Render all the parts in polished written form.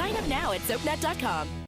Sign up now at SoapNet.com.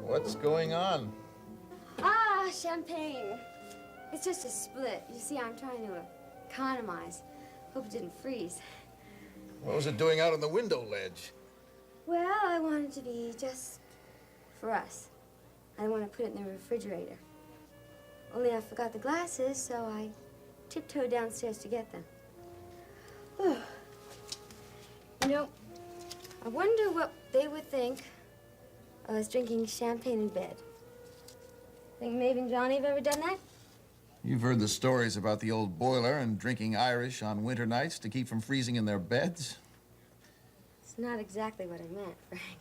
What's going on? Ah, champagne. It's just a split. You see, I'm trying to economize. Hope it didn't freeze. What was it doing out on the window ledge? Well, I wanted it to be just for us. I didn't want to put it in the refrigerator. Only I forgot the glasses, so I tiptoed downstairs to get them. You know, I wonder what they would think of us drinking champagne in bed. Think Maeve and Johnny have ever done that? You've heard the stories about the old boiler and drinking Irish on winter nights to keep from freezing in their beds. It's not exactly what I meant, Frank.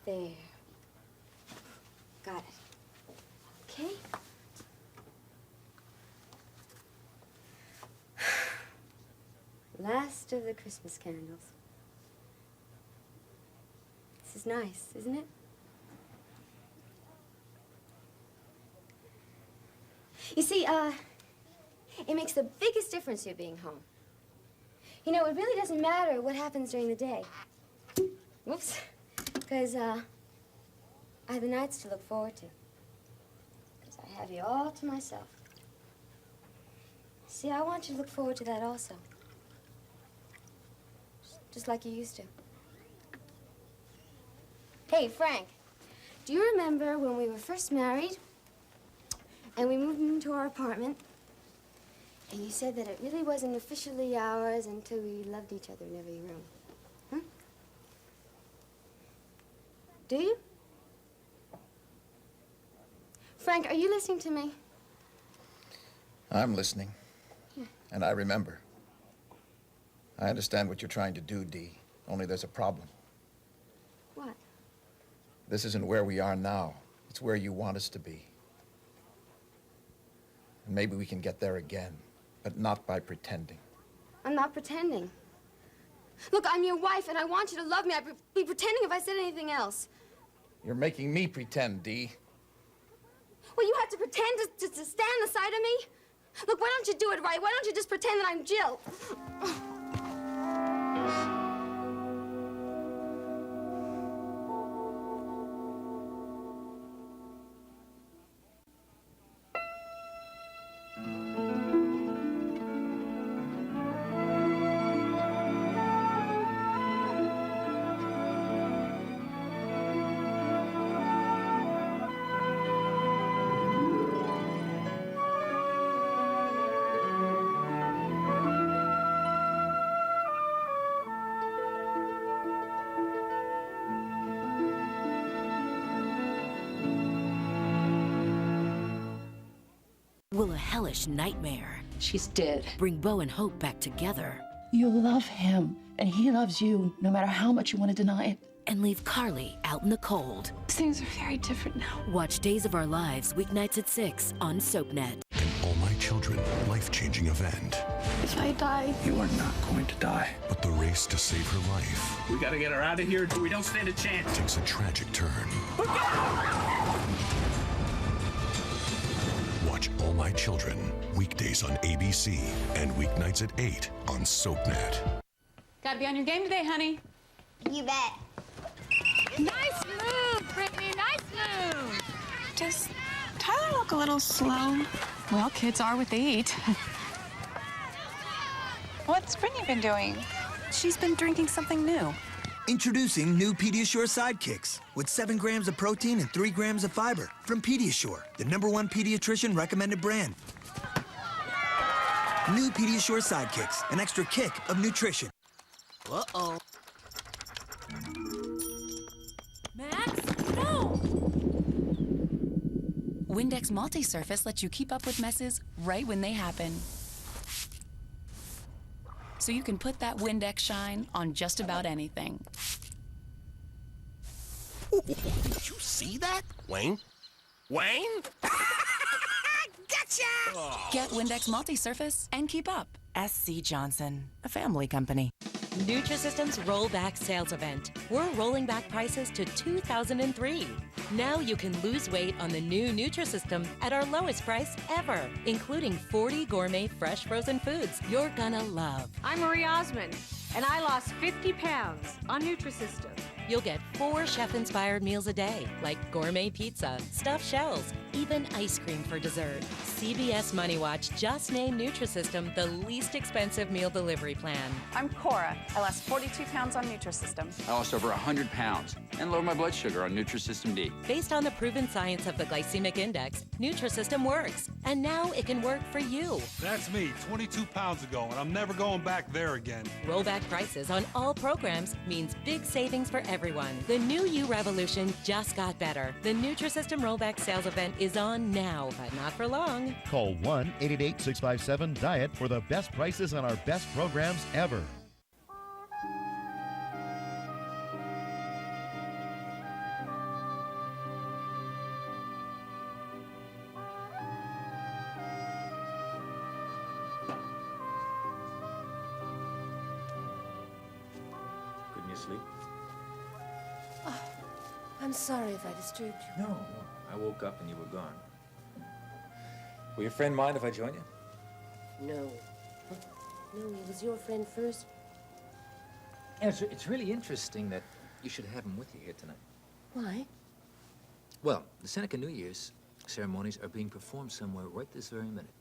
There. Got it. Okay? Last of the Christmas candles. This is nice, isn't it? You see, it makes the biggest difference you being home. You know, it really doesn't matter what happens during the day. Whoops. Because, I have the nights to look forward to. Because I have you all to myself. See, I want you to look forward to that also. Just like you used to. Hey, Frank, do you remember when we were first married and we moved into our apartment and you said that it really wasn't officially ours until we loved each other in every room? Hmm? Do you? Frank, are you listening to me? I'm listening. And I remember. I understand what you're trying to do, Dee. Only there's a problem. What? This isn't where we are now. It's where you want us to be. And maybe we can get there again, but not by pretending. I'm not pretending. Look, I'm your wife, and I want you to love me. I'd be pretending if I said anything else. You're making me pretend, Dee. Well, you have to pretend to stand on the side of me? Look, why don't you do it right? Why don't you just pretend that I'm Jill? Will a hellish nightmare She's dead. bring Bo and Hope back together You love him, and he loves you, no matter how much you want to deny it. and leave Carly out in the cold? Things are very different now. Watch Days of Our Lives weeknights at 6 on SoapNet. An All My Children life-changing event. If I die, You are not going to die. But the race to save her life We gotta get her out of here. We don't stand a chance. takes a tragic turn. Watch All My Children weekdays on ABC and weeknights at 8 on SoapNet. Gotta be on your game today, honey. You bet. Nice move, Brittany. Nice move. does Tyler look a little slow? Well, kids are what they eat. What's Brittany been doing? She's been drinking something new. Introducing new Pediasure Sidekicks with 7 grams of protein and 3 grams of fiber from Pediasure, the #1 pediatrician recommended brand. New Pediasure Sidekicks, an extra kick of nutrition. Uh-oh. Max, no! Windex Multi-Surface lets you keep up with messes right when they happen. So you can put that Windex shine on just about anything. Ooh, did you see that? Wayne? Wayne? Gotcha! Oh. Get Windex Multi-Surface and keep up. SC Johnson, a family company. Nutrisystem's Rollback Sales Event. We're rolling back prices to 2003. Now you can lose weight on the new Nutrisystem at our lowest price ever, including 40 gourmet fresh frozen foods you're gonna love. I'm Marie Osmond, and I lost 50 pounds on Nutrisystem. You'll get 4 chef-inspired meals a day, like gourmet pizza, stuffed shells, even ice cream for dessert. CBS Money Watch just named Nutrisystem the least expensive meal delivery plan. I'm Cora. I lost 42 pounds on Nutrisystem. I lost over 100 pounds and lowered my blood sugar on Nutrisystem D. Based on the proven science of the glycemic index, Nutrisystem works. And now it can work for you. That's me, 22 pounds ago, and I'm never going back there again. Rollback prices on all programs means big savings for everyone. The new U Revolution just got better. The Nutrisystem Rollback Sales Event is on now, but not for long. Call 1-888-657-DIET for the best prices on our best programs ever. Couldn't you sleep? Oh, I'm sorry if I disturbed you. No. I woke up and you were gone. Will your friend mind if I join you? No. No, he was your friend first. Yeah, it's really interesting that you should have him with you here tonight. Why? Well, the Seneca New Year's ceremonies are being performed somewhere right this very minute.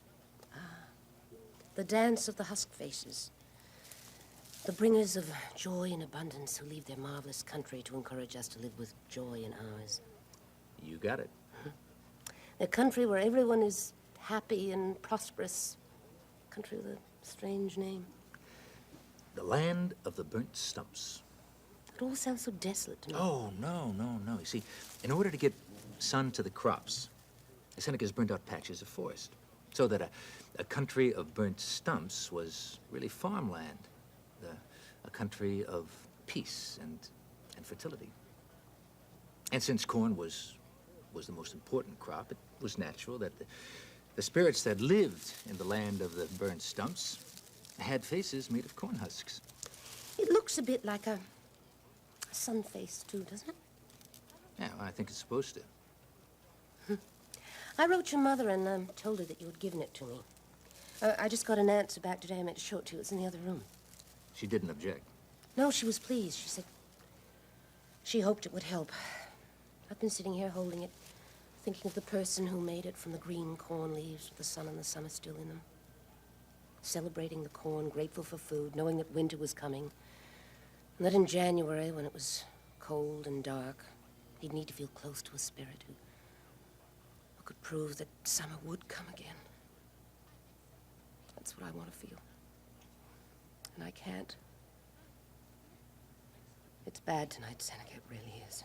The dance of the husk faces. The bringers of joy and abundance who leave their marvelous country to encourage us to live with joy in ours. You got it. A country where everyone is happy and prosperous. A country with a strange name. The land of the burnt stumps. It all sounds so desolate to me. Oh, no. You see, in order to get sun to the crops, the Senecas burnt out patches of forest. So that a country of burnt stumps was really farmland. A country of peace and fertility. And since corn was the most important crop, it was natural that the spirits that lived in the land of the burnt stumps had faces made of corn husks. It looks a bit like a sun face, too, doesn't it? Yeah, well, I think it's supposed to. I wrote your mother and told her that you had given it to me. I just got an answer back today. I meant to show it to you. It's in the other room. She didn't object. No, she was pleased. She said she hoped it would help. I've been sitting here holding it, thinking of the person who made it from the green corn leaves with the sun and the summer still in them. Celebrating the corn, grateful for food, knowing that winter was coming. And that in January, when it was cold and dark, he'd need to feel close to a spirit who could prove that summer would come again. That's what I want to feel. And I can't. It's bad tonight, Seneca. It really is.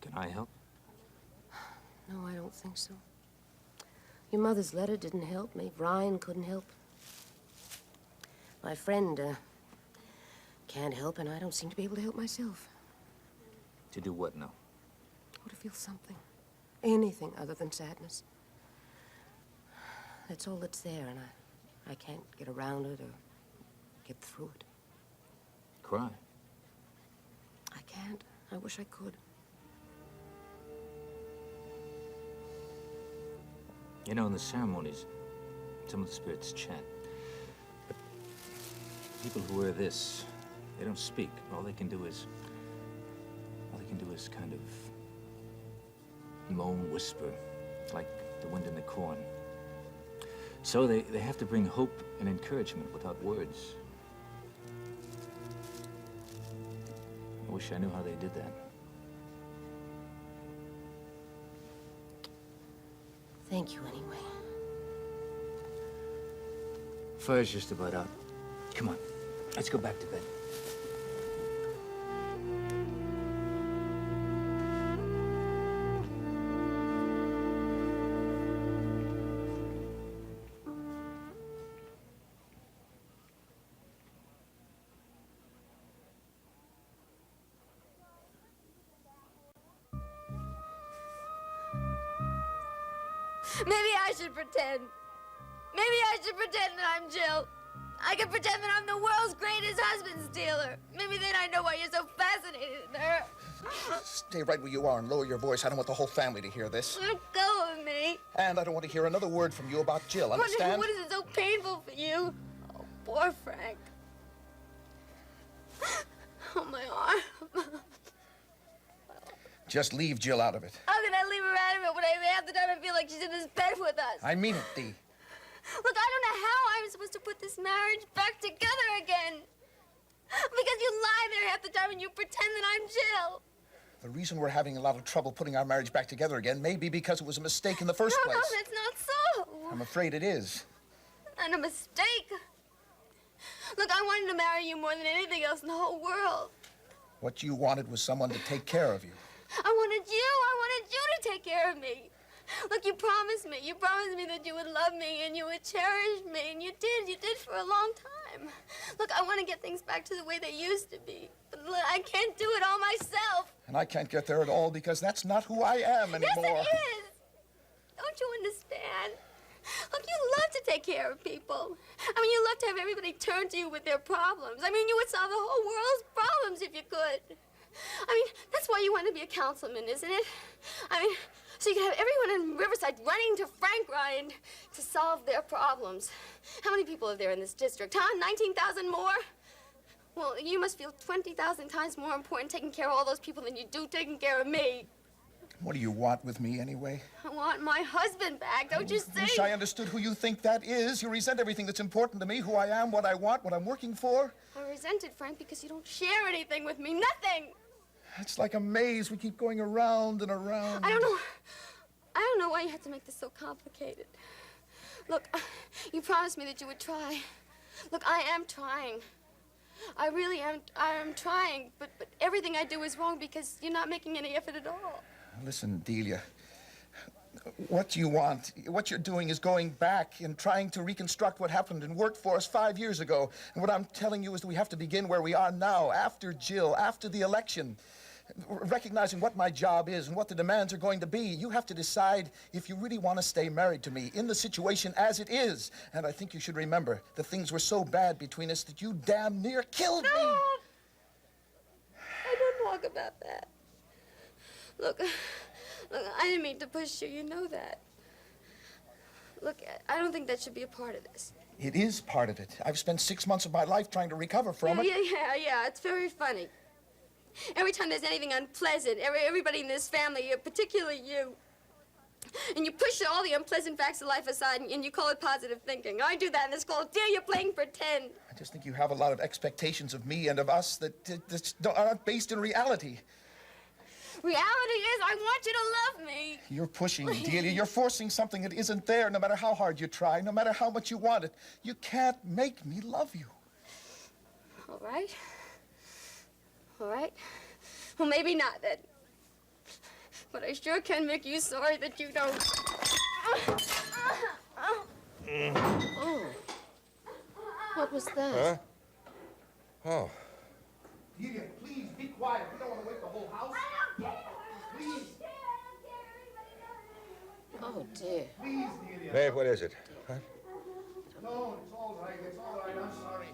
Can I help? No, I don't think so. Your mother's letter didn't help me. Ryan couldn't help. My friend, can't help, and I don't seem to be able to help myself. To do what now? Oh, to feel something. Anything other than sadness. That's all that's there, and I can't get around it or get through it. Cry. I can't. I wish I could. You know, in the ceremonies, some of the spirits chant. But people who wear this, they don't speak. All they can do is kind of moan, whisper, like the wind in the corn. So they have to bring hope and encouragement without words. wish I knew how they did that. Thank you anyway. Fire's just about out. Come on, let's go back to bed. Maybe I should pretend. Maybe I should pretend that I'm Jill. I can pretend that I'm the world's greatest husband stealer. Maybe then I know why you're so fascinated in her. Stay right where you are and lower your voice. I don't want the whole family to hear this. Let go of me. And I don't want to hear another word from you about Jill, understand? What is it so painful for you? Oh, poor Frank. Oh, my arm. Just leave Jill out of it. How can I leave her out of it when half the time I feel like she's in this bed with us? I mean it, Dee. Look, I don't know how I'm supposed to put this marriage back together again. Because you lie there half the time and you pretend that I'm Jill. The reason we're having a lot of trouble putting our marriage back together again may be because it was a mistake in the first place. No, that's not so. I'm afraid it is. And a mistake. Look, I wanted to marry you more than anything else in the whole world. What you wanted was someone to take care of you. I wanted you to take care of me. Look, you promised me that you would love me and you would cherish me, and you did for a long time. Look, I want to get things back to the way they used to be, but look, I can't do it all myself. And I can't get there at all because that's not who I am anymore. Yes, it is. Don't you understand? Look, you love to take care of people. I mean, you love to have everybody turn to you with their problems. I mean, you would solve the whole world's problems if you could. I mean, that's why you want to be a councilman, isn't it? I mean, so you can have everyone in Riverside running to Frank Ryan to solve their problems. How many people are there in this district, huh? 19,000 more? Well, you must feel 20,000 times more important taking care of all those people than you do taking care of me. What do you want with me, anyway? I want my husband back, don't you see? I wish I understood who you think that is. You resent everything that's important to me, who I am, what I want, what I'm working for. I resent it, Frank, because you don't share anything with me. Nothing! It's like a maze. We keep going around and around. I don't know why you have to make this so complicated. Look, you promised me that you would try. Look, I am trying. I really am. I am trying, but everything I do is wrong because you're not making any effort at all. Listen, Delia, what you want, what you're doing is going back and trying to reconstruct what happened and worked for us 5 years ago. And what I'm telling you is that we have to begin where we are now, after Jill, after the election, recognizing what my job is and what the demands are going to be. You have to decide if you really want to stay married to me in the situation as it is. And I think you should remember that things were so bad between us that you damn near killed me. I don't talk about that. Look, I didn't mean to push you. You know that. Look, I don't think that should be a part of this. It is part of it. I've spent 6 months of my life trying to recover from it. Yeah. It's very funny. Every time there's anything unpleasant, everybody in this family, particularly you, and you push all the unpleasant facts of life aside and you call it positive thinking. I do that and it's called, dear, you're playing pretend. I just think you have a lot of expectations of me and of us that aren't based in reality. Reality is, I want you to love me. You're pushing, Delia. You're forcing something that isn't there, no matter how hard you try, no matter how much you want it. You can't make me love you. All right. All right. Well, maybe not then. But I sure can make you sorry that you don't. Oh. What was that? Huh? Oh. Delia, please be quiet. We don't want to wake the whole house. I don't care. Please. Oh, dear. Please, Delia. Babe, what is it? Huh? No, it's all right. It's all right. I'm sorry.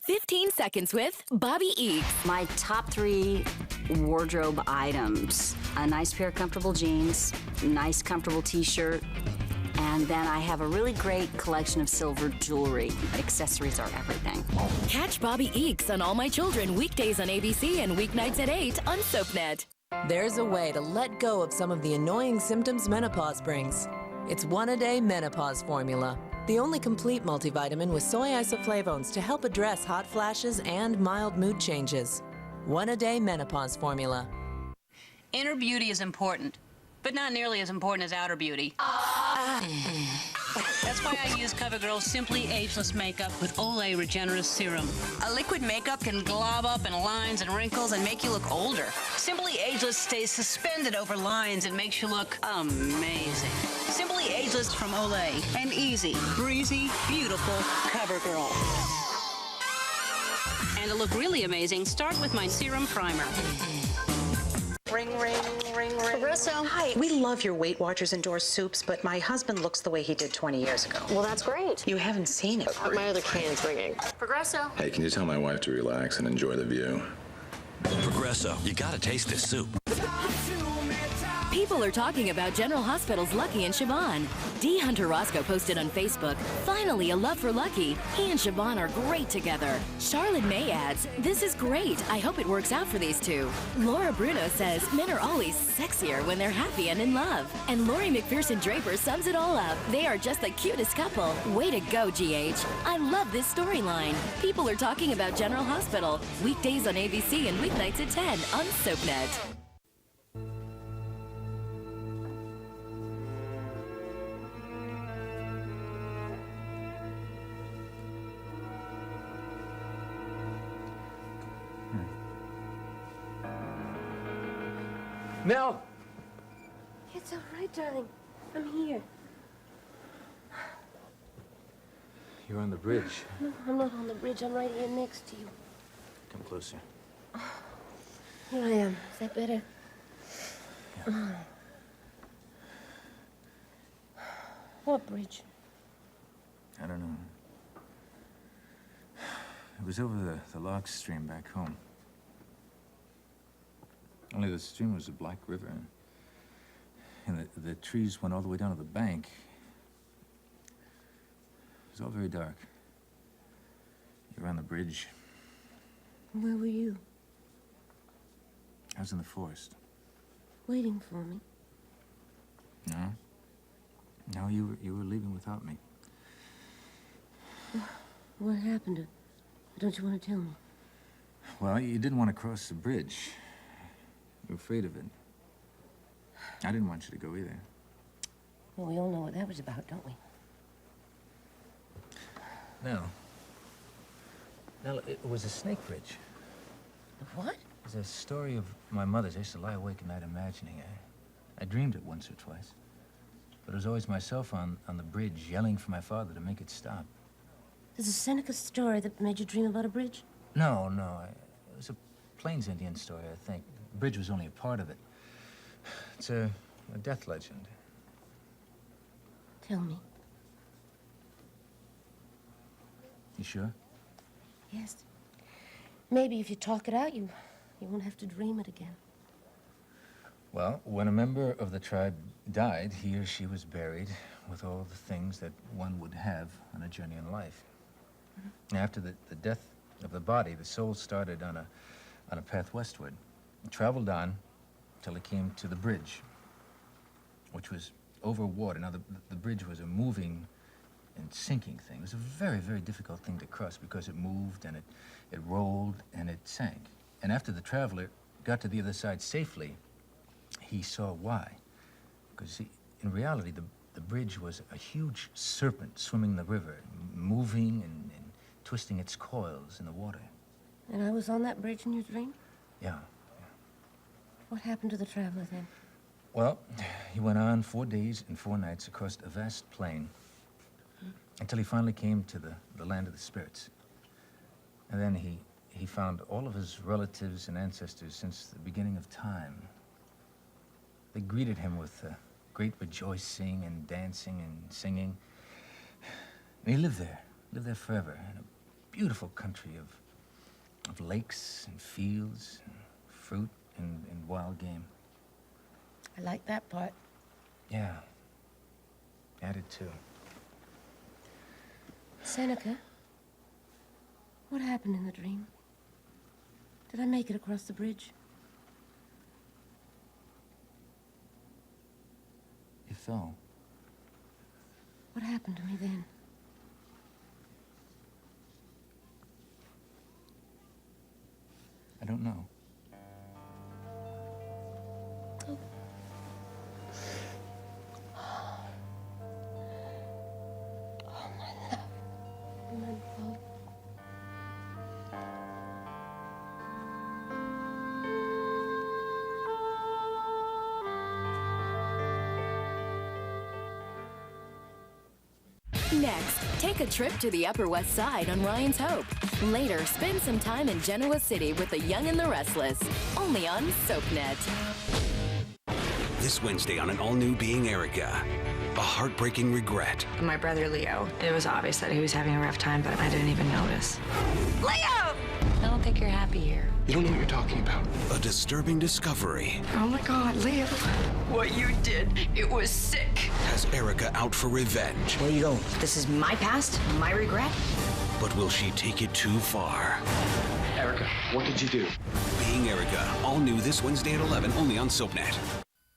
15 seconds with Bobby Eakes. My top 3 wardrobe items: a nice pair of comfortable jeans, nice comfortable t-shirt, and then I have a really great collection of silver jewelry. Accessories are everything. Catch Bobby Eakes on All My Children weekdays on ABC and weeknights at 8 on SoapNet. There's a way to let go of some of the annoying symptoms menopause brings. It's One-A-Day Menopause Formula. The only complete multivitamin with soy isoflavones to help address hot flashes and mild mood changes. One a day menopause formula. Inner beauty is important, but not nearly as important as outer beauty. That's why I use CoverGirl's Simply Ageless Makeup with Olay Regenerist Serum. A liquid makeup can glob up in lines and wrinkles and make you look older. Simply Ageless stays suspended over lines and makes you look amazing. Simply Ageless from Olay. An easy, breezy, beautiful CoverGirl. And to look really amazing, start with my Serum Primer. Ring, ring, ring, ring. Progresso. Hi. We love your Weight Watchers endorsed soups, but my husband looks the way he did 20 years ago. Well, that's great. You haven't seen it. My other can's ringing. Progresso. Hey, can you tell my wife to relax and enjoy the view? Progresso, you gotta taste this soup. People are talking about General Hospital's Lucky and Siobhan. D. Hunter Roscoe posted on Facebook, "Finally a love for Lucky. He and Siobhan are great together." Charlotte May adds, "This is great. I hope it works out for these two." Laura Bruno says, "Men are always sexier when they're happy and in love." And Lori McPherson Draper sums it all up. "They are just the cutest couple. Way to go, GH. I love this storyline." People are talking about General Hospital. Weekdays on ABC and weeknights at 10 on SoapNet. Nell! It's all right, darling. I'm here. You're on the bridge. No, I'm not on the bridge. I'm right here next to you. Come closer. Here I am. Is that better? Yeah. What bridge? I don't know. It was over the log stream back home. Only the stream was a black river, and the trees went all the way down to the bank. It was all very dark. You were on the bridge. Where were you? I was in the forest. Waiting for me? No. No, you were leaving without me. What happened? Don't you want to tell me? Well, you didn't want to cross the bridge. You were afraid of it. I didn't want you to go either. Well, we all know what that was about, don't we? No. No, it was a snake bridge. What? It's a story of my mother's. I used to lie awake at night imagining it. I dreamed it once or twice. But it was always myself on the bridge yelling for my father to make it stop. There's a Seneca story that made you dream about a bridge? No, no. It was a Plains Indian story, I think. The bridge was only a part of it. It's a death legend. Tell me. You sure? Yes. Maybe if you talk it out, you won't have to dream it again. Well, when a member of the tribe died, he or she was buried with all the things that one would have on a journey in life. Mm-hmm. After the death of the body, the soul started on a path westward. It traveled on till it came to the bridge, which was over water. Now, the bridge was a moving and sinking thing. It was a very, very difficult thing to cross because it moved and it rolled and it sank. And after the traveler got to the other side safely, he saw why. Because in reality, the bridge was a huge serpent swimming the river, moving and twisting its coils in the water. And I was on that bridge in your dream? Yeah. What happened to the traveler then? Well, he went on 4 days and 4 nights across a vast plain until he finally came to the land of the spirits. And then he found all of his relatives and ancestors since the beginning of time. They greeted him with great rejoicing and dancing and singing. And he lived there forever in a beautiful country of lakes and fields, and fruit and wild game. I like that part. Yeah, I did too. Seneca, what happened in the dream? Did I make it across the bridge? You fell. What happened to me then? know. Next, take a trip to the Upper West Side on Ryan's Hope. Later, spend some time in Genoa City with the Young and the Restless. Only on SoapNet. This Wednesday on an all-new Being Erica. A heartbreaking regret. My brother Leo, it was obvious that he was having a rough time, but I didn't even notice. Leo! I don't think you're happy here. You don't know what you're talking about. A disturbing discovery. Oh my God, Leo. What you did, it was sick. Has Erica out for revenge. Where are you going? This is my past, my regret. But will she take it too far? Erica, what did you do? Being Erica, all new this Wednesday at 11, only on SoapNet.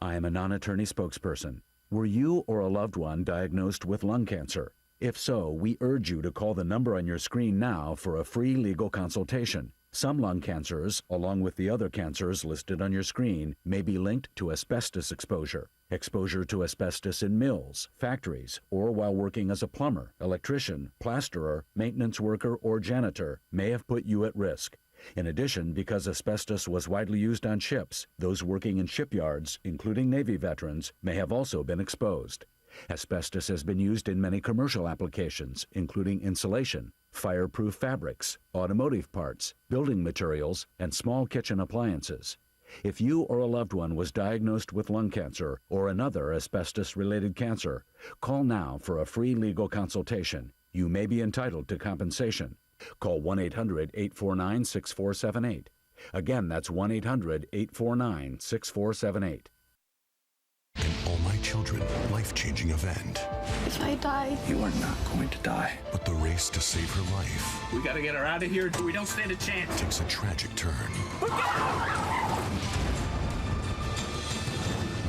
I am a non-attorney spokesperson. Were you or a loved one diagnosed with lung cancer? If so, we urge you to call the number on your screen now for a free legal consultation. Some lung cancers, along with the other cancers listed on your screen, may be linked to asbestos exposure. Exposure to asbestos in mills, factories, or while working as a plumber, electrician, plasterer, maintenance worker, or janitor may have put you at risk. In addition, because asbestos was widely used on ships, those working in shipyards, including Navy veterans, may have also been exposed. Asbestos has been used in many commercial applications, including insulation, fireproof fabrics, automotive parts, building materials, and small kitchen appliances. If you or a loved one was diagnosed with lung cancer or another asbestos-related cancer, call now for a free legal consultation. You may be entitled to compensation. Call 1-800-849-6478. Again, that's 1-800-849-6478. All My Children, life-changing event. If I die, You are not going to die. But the race to save her life We gotta get her out of here. We don't stand a chance. takes a tragic turn.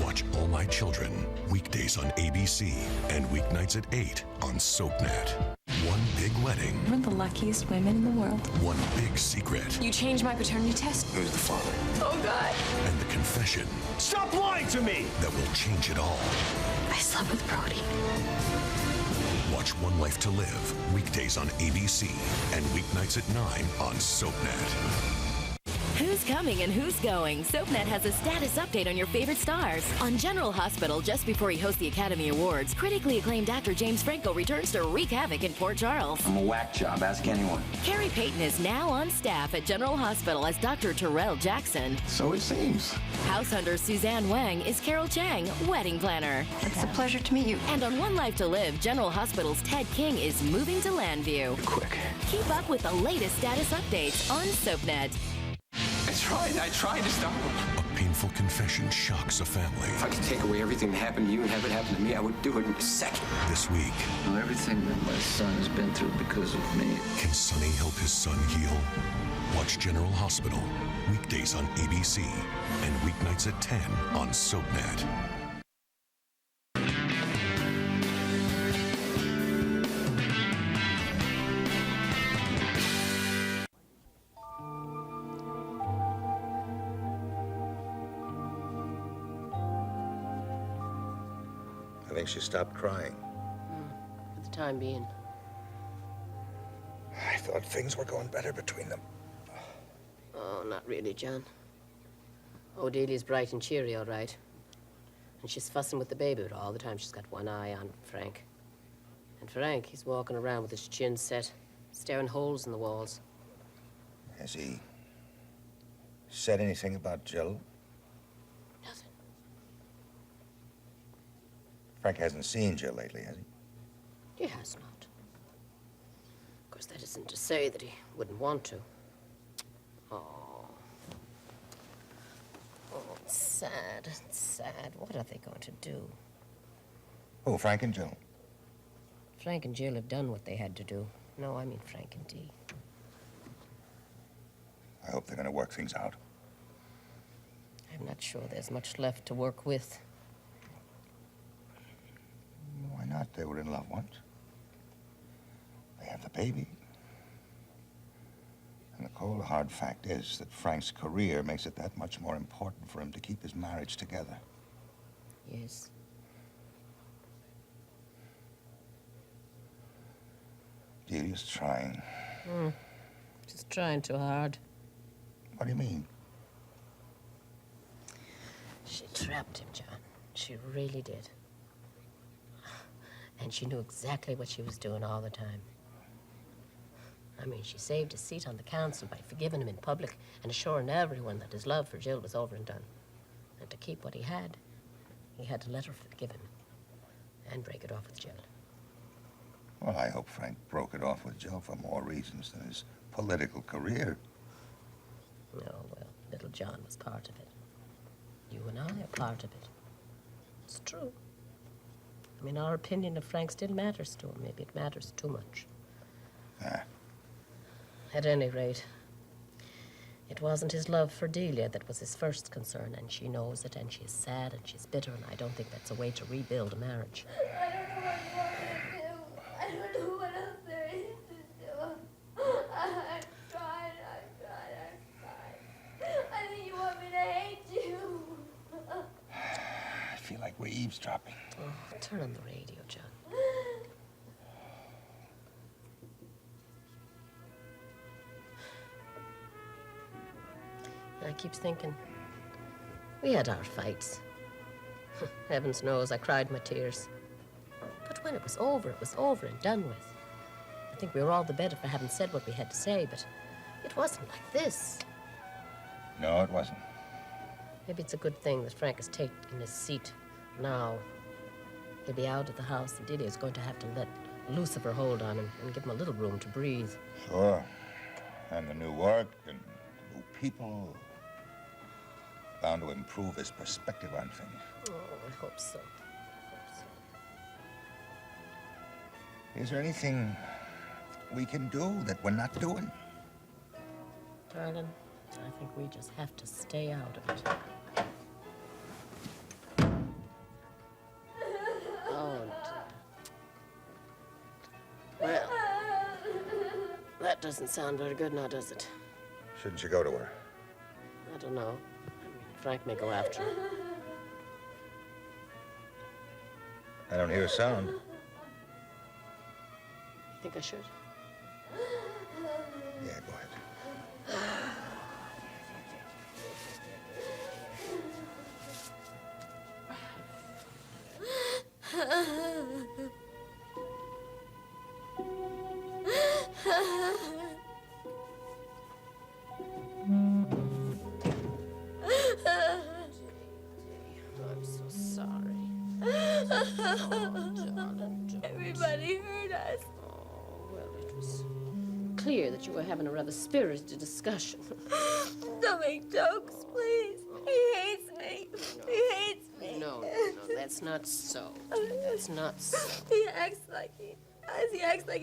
Watch All My Children, weekdays on ABC and weeknights at 8 on SoapNet. One big wedding, We're the luckiest women in the world. one big secret, You changed my paternity test? Who's the father? Oh, God. And the confession Stop lying to me! that will change it all. I slept with Brody. Watch One Life to Live, weekdays on ABC and weeknights at 9 on SoapNet. Who's coming and who's going? SoapNet has a status update on your favorite stars. On General Hospital, just before he hosts the Academy Awards, critically acclaimed actor James Franco returns to wreak havoc in Port Charles. I'm a whack job. Ask anyone. Carrie Payton is now on staff at General Hospital as Dr. Terrell Jackson. So it seems. House hunter Suzanne Wang is Carol Chang, wedding planner. It's a pleasure to meet you. And on One Life to Live, General Hospital's Ted King is moving to Landview. Quick. Keep up with the latest status updates on SoapNet. I tried to stop him. A painful confession shocks a family. If I could take away everything that happened to you and have it happen to me, I would do it in a second. This week, Everything that my son has been through because of me. can Sonny help his son heal? Watch General Hospital, weekdays on ABC and weeknights at 10 on SoapNet. I think she stopped crying. For the time being. I thought things were going better between them. Oh, not really, John. Odelia's bright and cheery, all right. And she's fussing with the baby, but all the time she's got one eye on Frank. And Frank, he's walking around with his chin set, staring holes in the walls. Has he said anything about Jill? Nothing. Frank hasn't seen Jill lately, has he? He has not. Of course, that isn't to say that he wouldn't want to. Oh. Oh, it's sad. It's sad. What are they going to do? Oh, Frank and Jill. Frank and Jill have done what they had to do. No, I mean Frank and Dee. I hope they're going to work things out. I'm not sure there's much left to work with. Why not? They were in love once. They have the baby. And the cold, hard fact is that Frank's career makes it that much more important for him to keep his marriage together. Yes. Delia's trying. She's trying too hard. What do you mean? She trapped him, John. She really did. And she knew exactly what she was doing all the time. I mean, she saved his seat on the council by forgiving him in public and assuring everyone that his love for Jill was over and done. And to keep what he had to let her forgive him and break it off with Jill. Well, I hope Frank broke it off with Jill for more reasons than his political career. No, well, little John was part of it. You and I are part of it. It's true. I mean, our opinion of Frank still matters to him. Maybe it matters too much. At any rate, it wasn't his love for Delia that was his first concern, and she knows it, and she's sad, and she's bitter, and I don't think that's a way to rebuild a marriage. I don't know what else there is to do. I've tried. I think you want me to hate you. I feel like we're eavesdropping. Oh, turn on the radio, John. I keep thinking, we had our fights. Heavens knows I cried my tears. But when it was over and done with. I think we were all the better for having said what we had to say, but it wasn't like this. No, it wasn't. Maybe it's a good thing that Frank has taken his seat now. He'll be out of the house, and Delia's going to have to let Lucifer hold on him and give him a little room to breathe. Sure. And the new work and new people bound to improve his perspective on things. Oh, I hope so. Is there anything we can do that we're not doing? Darling, I think we just have to stay out of it. Oh, well, that doesn't sound very good now, does it? Shouldn't you go to her? I don't know. I mean, Frank may go after her. I don't hear a sound. You think I should? Yeah, go ahead. I'm so sorry. Everybody heard us. Oh, well, it was clear that you were having a rather spirited discussion. Don't make jokes, please. He hates me. He hates me. No, that's not so. That's not so. He acts like he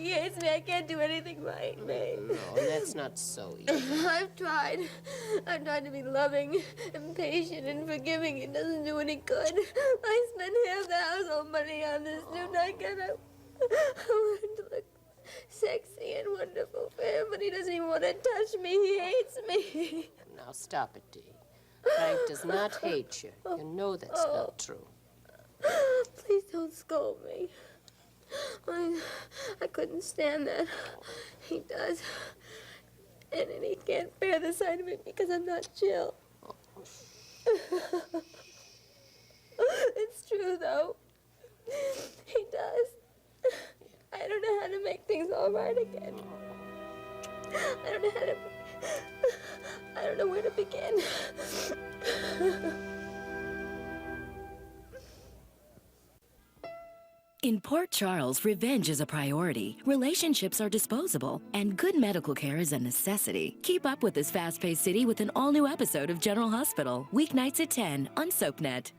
hates me. I can't do anything right, babe. No, that's not so either. I've tried to be loving and patient and forgiving. It doesn't do any good. I spend half the household money on this new nightgown. I want him to look sexy and wonderful for him, but he doesn't even want to touch me. He hates me. Now stop it, Dee. Frank does not hate you. You know that's not true. Please don't scold me. I couldn't stand that. He does. And he can't bear the sight of it because I'm not Jill. It's true, though. He does. I don't know how to make things all right again. I don't know where to begin. In Port Charles, revenge is a priority, relationships are disposable, and good medical care is a necessity. Keep up with this fast-paced city with an all-new episode of General Hospital, weeknights at 10 on SoapNet.